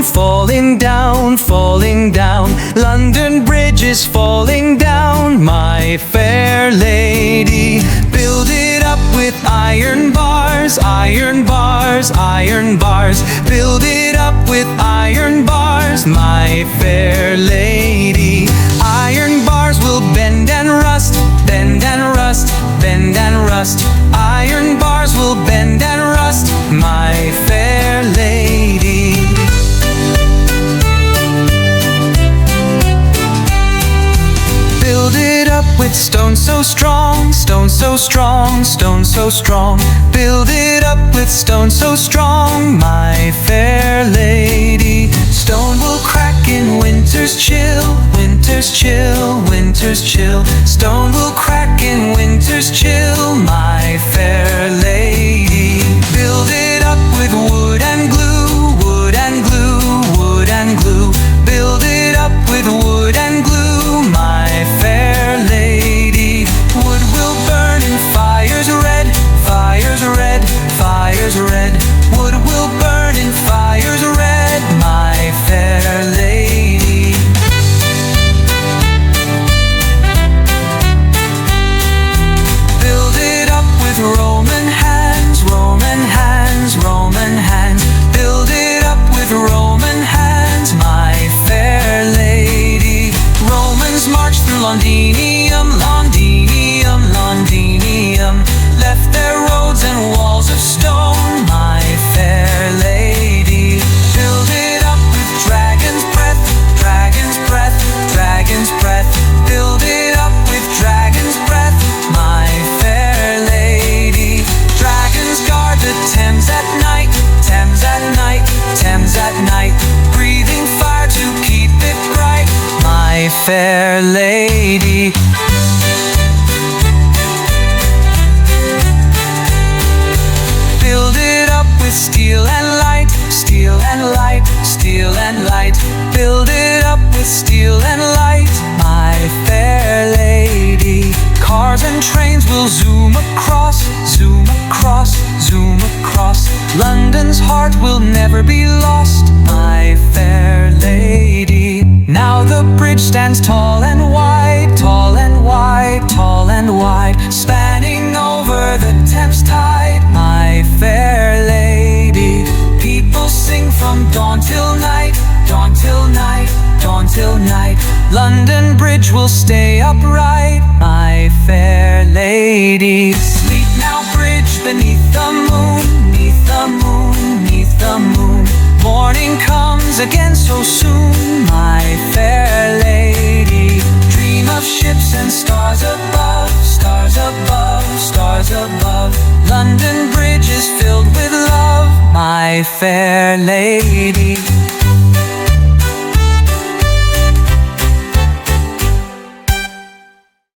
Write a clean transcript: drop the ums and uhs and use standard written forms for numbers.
down, falling down, falling down. London Bridge is falling down, my fair lady. Build it up with iron bars, iron bars, iron bars. Build it up with iron bars, my fair lady. Iron bars will bend and rust, bend and rust, bend and rust. Iron bars will bend and rust, my fair lady. Build it up with stone so strong, stone so strong, stone so strong. Build it up with stone so strong, my fair lady. Stone will crack in winter's chill, winter's chill, winter's chill. Stone will crack in winter's chill, my fair lady. Build it up with wood and glue, wood and glue, wood and glue. Build it up with wood and glue, my fair lady. Wood will burn in fires red, fires red, fires red. Wood will burn in fires red, my fair lady. Build it up with Roman hands, Roman hands, Roman hands. Build it up with Roman hands, my fair lady. Romans marched through Londinium, Londinium, Londinium. Left their roads and walls of stone, my fair lady. Build it up with dragon's breath, dragon's breath, dragon's breath. Build it up with dragon's breath, my fair lady. Dragons guard the Thames at night, Thames at night, Thames at night. Breathing fire to keep it bright, my fair lady. Build it up with steel and light, steel and light, steel and light. Build it up with steel and light, my fair lady. Cars and trains will zoom across, zoom across, zoom across. London's heart will never be lost, my fair lady. Now the bridge stands tall and wide, tall and wide, tall and wide. Spanning over the Thames tide, my fair lady. People sing from dawn till night, dawn till night, dawn till night. London Bridge will stay upright, my fair lady. Sleep now, bridge beneath the moon, neath the moon, neath the moon. Morning comes again so soon, my fair lady. Dream of ships and stars above, stars above, stars above. London Bridge is filled with love, my fair lady.